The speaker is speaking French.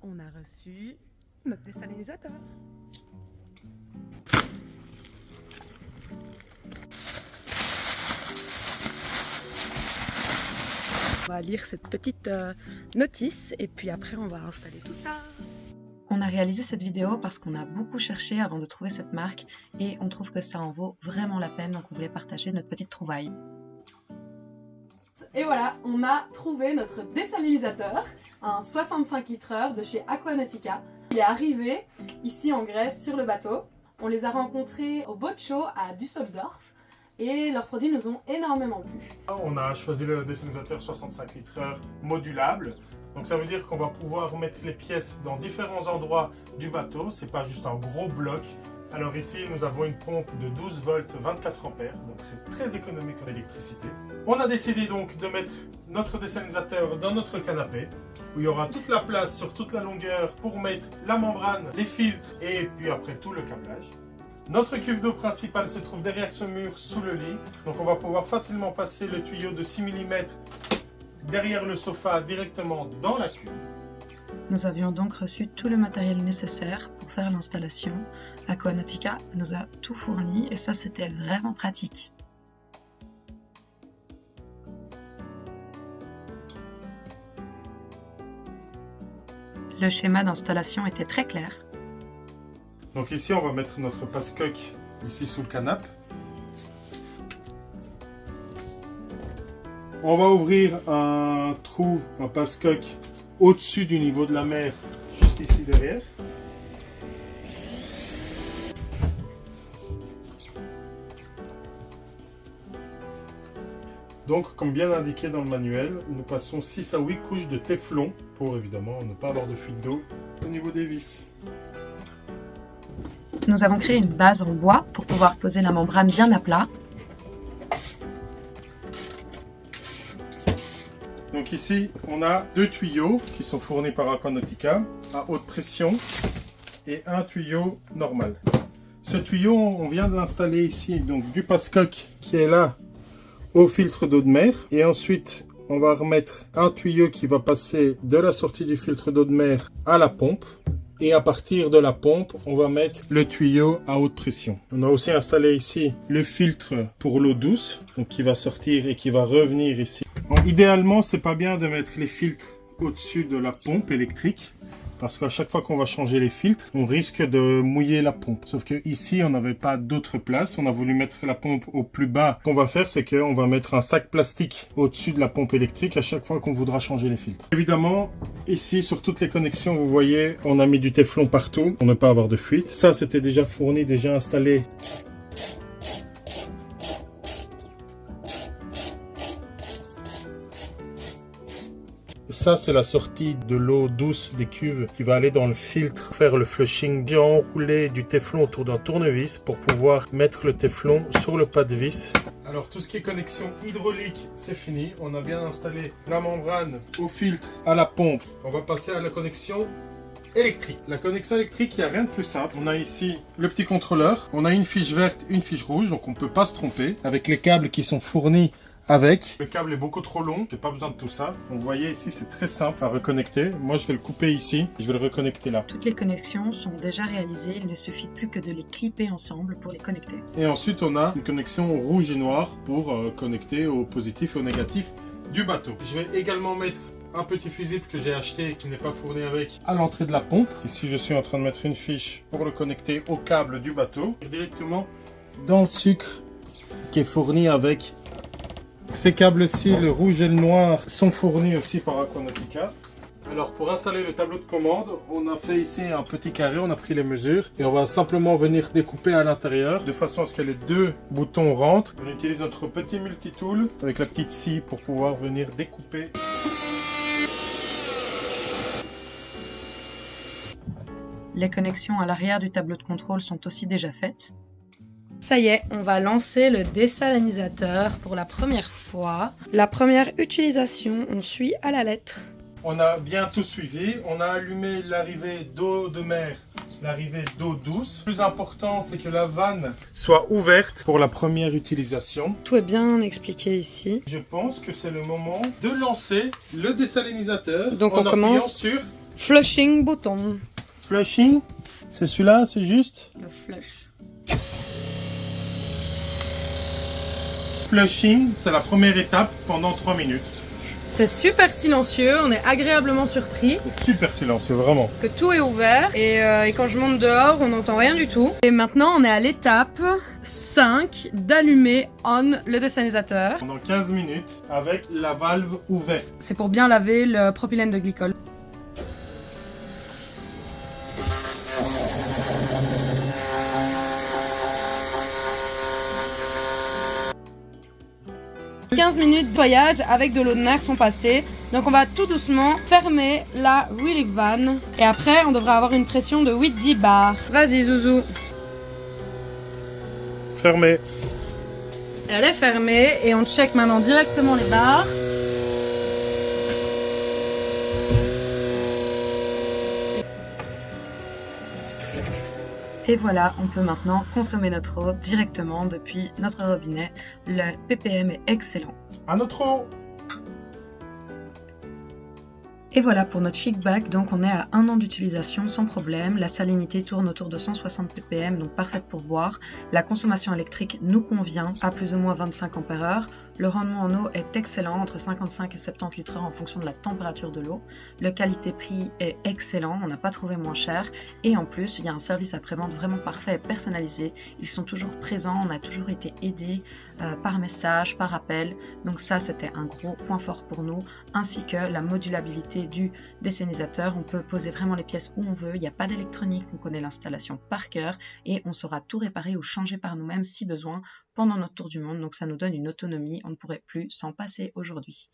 on a reçu notre désalinisateur. On va lire cette petite notice et puis après on va installer tout ça. On a réalisé cette vidéo parce qu'on a beaucoup cherché avant de trouver cette marque et on trouve que ça en vaut vraiment la peine, donc on voulait partager notre petite trouvaille. Et voilà, on a trouvé notre désalinisateur, un 65 litres de chez Aquanautica. Il est arrivé ici en Grèce sur le bateau. On les a rencontrés au boat show à Düsseldorf et leurs produits nous ont énormément plu. On a choisi le désalinisateur 65 litres modulable. Donc ça veut dire qu'on va pouvoir mettre les pièces dans différents endroits du bateau. C'est pas juste un gros bloc. Alors ici, nous avons une pompe de 12 volts 24 ampères, donc c'est très économique en électricité. On a décidé donc de mettre notre désalinisateur dans notre canapé, où il y aura toute la place sur toute la longueur pour mettre la membrane, les filtres et puis après tout le câblage. Notre cuve d'eau principale se trouve derrière ce mur sous le lit, donc on va pouvoir facilement passer le tuyau de 6 mm derrière le sofa directement dans la cuve. Nous avions donc reçu tout le matériel nécessaire pour faire l'installation. Aquanautica nous a tout fourni et ça c'était vraiment pratique. Le schéma d'installation était très clair. Donc ici on va mettre notre passe-coque ici sous le canapé. On va ouvrir un trou, un passe-coque au-dessus du niveau de la mer, juste ici derrière. Donc, comme bien indiqué dans le manuel, nous passons 6 à 8 couches de téflon pour évidemment ne pas avoir de fuite d'eau au niveau des vis. Nous avons créé une base en bois pour pouvoir poser la membrane bien à plat. Donc ici, on a 2 tuyaux qui sont fournis par Aquanautica à haute pression et un tuyau normal. Ce tuyau, on vient de l'installer ici, donc du passe-coque qui est là au filtre d'eau de mer. Et ensuite, on va remettre un tuyau qui va passer de la sortie du filtre d'eau de mer à la pompe. Et à partir de la pompe, on va mettre le tuyau à haute pression. On a aussi installé ici le filtre pour l'eau douce, donc qui va sortir et qui va revenir ici. Bon, idéalement, c'est pas bien de mettre les filtres au-dessus de la pompe électrique, parce qu'à chaque fois qu'on va changer les filtres, on risque de mouiller la pompe. Sauf que ici, on n'avait pas d'autre place. On a voulu mettre la pompe au plus bas. Ce qu'on va faire, c'est qu'on va mettre un sac plastique au-dessus de la pompe électrique à chaque fois qu'on voudra changer les filtres. Évidemment, ici, sur toutes les connexions, vous voyez, on a mis du téflon partout pour ne pas avoir de fuite. Ça, c'était déjà fourni, déjà installé. Ça, c'est la sortie de l'eau douce des cuves qui va aller dans le filtre, faire le flushing. J'ai enroulé du téflon autour d'un tournevis pour pouvoir mettre le téflon sur le pas de vis. Alors, tout ce qui est connexion hydraulique, c'est fini. On a bien installé la membrane au filtre, à la pompe. On va passer à la connexion électrique. La connexion électrique, il n'y a rien de plus simple. On a ici le petit contrôleur. On a une fiche verte, une fiche rouge, donc on ne peut pas se tromper. Avec les câbles qui sont fournis avec. Le câble est beaucoup trop long, j'ai pas besoin de tout ça. Donc vous voyez ici, c'est très simple à reconnecter. Moi, je vais le couper ici, je vais le reconnecter là. Toutes les connexions sont déjà réalisées, il ne suffit plus que de les clipper ensemble pour les connecter. Et ensuite, on a une connexion rouge et noire pour connecter au positif et au négatif du bateau. Je vais également mettre un petit fusible que j'ai acheté et qui n'est pas fourni avec à l'entrée de la pompe. Ici, je suis en train de mettre une fiche pour le connecter au câble du bateau. Et directement dans le sucre qui est fourni avec. Ces câbles-ci, le rouge et le noir, sont fournis aussi par Aquanautica. Alors pour installer le tableau de commande, on a fait ici un petit carré, on a pris les mesures et on va simplement venir découper à l'intérieur de façon à ce que les 2 boutons rentrent. On utilise notre petit multitool avec la petite scie pour pouvoir venir découper. Les connexions à l'arrière du tableau de contrôle sont aussi déjà faites. Ça y est, on va lancer le désalinisateur pour la première fois. La première utilisation, on suit à la lettre. On a bien tout suivi, on a allumé l'arrivée d'eau de mer, l'arrivée d'eau douce. Le plus important, c'est que la vanne soit ouverte pour la première utilisation. Tout est bien expliqué ici. Je pense que c'est le moment de lancer le désalinisateur. Donc on en appuyant commence sur Flushing button. Flushing, c'est celui-là, c'est juste. Le flush. Flushing, c'est la première étape pendant 3 minutes. C'est super silencieux, on est agréablement surpris C'est super silencieux, vraiment. que tout est ouvert et quand je monte dehors, on n'entend rien du tout. Et maintenant, on est à l'étape 5 d'allumer on le désalisateur. Pendant 15 minutes avec la valve ouverte. C'est pour bien laver le propylène de glycol. « 15 minutes de voyage avec de l'eau de mer sont passées. Donc on va tout doucement fermer la relief van. Et après, on devrait avoir une pression de 8-10 bars. Vas-y, Zouzou. Fermé. Elle est fermée et on check maintenant directement les barres. Et voilà, on peut maintenant consommer notre eau directement depuis notre robinet. Le ppm est excellent. À notre eau. Et voilà pour notre feedback, donc on est à 1 an d'utilisation sans problème, la salinité tourne autour de 160 ppm, donc parfaite pour boire, la consommation électrique nous convient à plus ou moins 25 ampères-heure, le rendement en eau est excellent, entre 55 et 70 litres en fonction de la température de l'eau, le qualité-prix est excellent, on n'a pas trouvé moins cher, et en plus il y a un service après-vente vraiment parfait et personnalisé, ils sont toujours présents, on a toujours été aidés par message, par appel, donc ça c'était un gros point fort pour nous, ainsi que la modulabilité du désalisateur, on peut poser vraiment les pièces où on veut, il n'y a pas d'électronique, on connaît l'installation par cœur et on saura tout réparer ou changer par nous-mêmes si besoin pendant notre tour du monde, donc ça nous donne une autonomie, on ne pourrait plus s'en passer aujourd'hui.